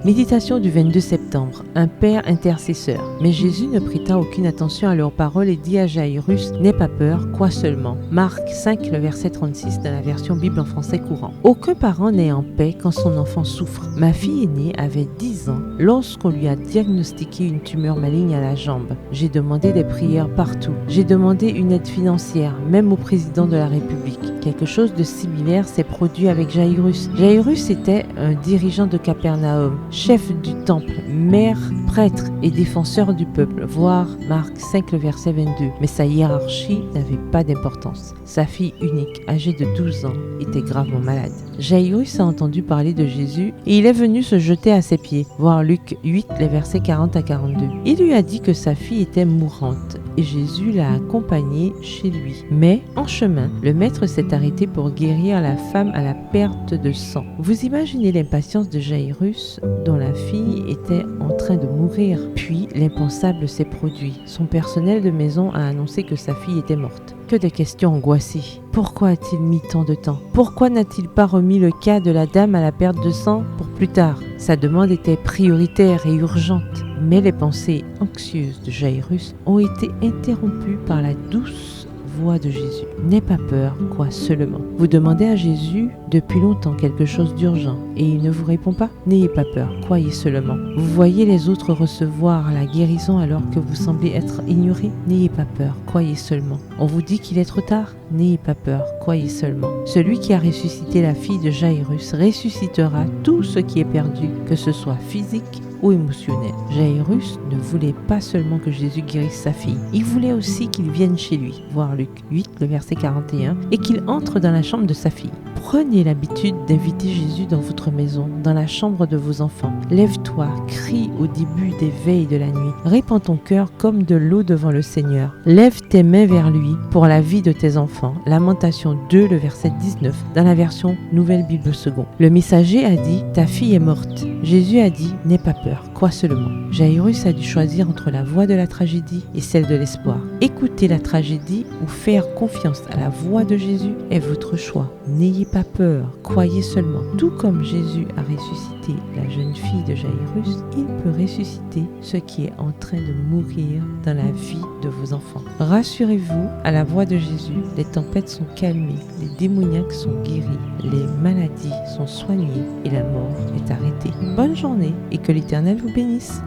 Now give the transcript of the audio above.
Méditation du 22 septembre. Un père intercesseur. Mais Jésus ne prêta aucune attention à leurs paroles et dit à Jairus, n'aie pas peur, crois seulement. Marc 5, le verset 36 dans la version Bible en français courant. Aucun parent n'est en paix quand son enfant souffre. Ma fille aînée avait 10 ans lorsqu'on lui a diagnostiqué une tumeur maligne à la jambe. J'ai demandé des prières partout. J'ai demandé une aide financière, même au président de la République. Quelque chose de similaire s'est produit avec Jairus. Jairus était un dirigeant de Capernaum, chef du temple, maire, prêtre et défenseur du peuple, voir Marc 5, le verset 22. Mais sa hiérarchie n'avait pas d'importance. Sa fille unique, âgée de 12 ans, était gravement malade. Jairus a entendu parler de Jésus et il est venu se jeter à ses pieds, voir Luc 8, les versets 40 à 42. Il lui a dit que sa fille était mourante et Jésus l'a accompagné chez lui. Mais, en chemin, le maître s'est arrêté pour guérir la femme à la perte de sang. Vous imaginez l'impatience de Jairus, dont la fille était en train de mourir. Puis, l'impensable s'est produit. Son personnel de maison a annoncé que sa fille était morte. Que de questions angoissées. Pourquoi a-t-il mis tant de temps? Pourquoi n'a-t-il pas remis le cas de la dame à la perte de sang pour plus tard? Sa demande était prioritaire et urgente. Mais les pensées anxieuses de Jairus ont été interrompues par la douce voix de Jésus. N'aie pas peur, crois seulement. Vous demandez à Jésus depuis longtemps quelque chose d'urgent et il ne vous répond pas? N'ayez pas peur, croyez seulement. Vous voyez les autres recevoir la guérison alors que vous semblez être ignoré? N'ayez pas peur, croyez seulement. On vous dit qu'il est trop tard? N'ayez pas peur, croyez seulement. Celui qui a ressuscité la fille de Jairus ressuscitera tout ce qui est perdu, que ce soit physique ou émotionnel. Jairus ne voulait pas seulement que Jésus guérisse sa fille, il voulait aussi qu'il vienne chez lui, voir Luc 8, le verset 41, et qu'il entre dans la chambre de sa fille. Prenez l'habitude d'inviter Jésus dans votre maison, dans la chambre de vos enfants. Lève-toi, crie au début des veilles de la nuit. Répands ton cœur comme de l'eau devant le Seigneur. Lève tes mains vers lui pour la vie de tes enfants. Lamentation 2, le verset 19, dans la version Nouvelle Bible Second. Le messager a dit, ta fille est morte. Jésus a dit, n'aie pas peur, crois seulement. Jairus a dû choisir entre la voix de la tragédie et celle de l'espoir. Écouter la tragédie ou faire confiance à la voix de Jésus est votre choix. N'ayez pas peur, croyez seulement. Tout comme Jésus a ressuscité la jeune fille de Jairus, il peut ressusciter ce qui est en train de mourir dans la vie de vos enfants. Rassurez-vous, à la voix de Jésus, les tempêtes sont calmées, les démoniaques sont guéris, les maladies sont soignées et la mort est arrêtée. Bonne journée et que l'Éternel vous bénisse.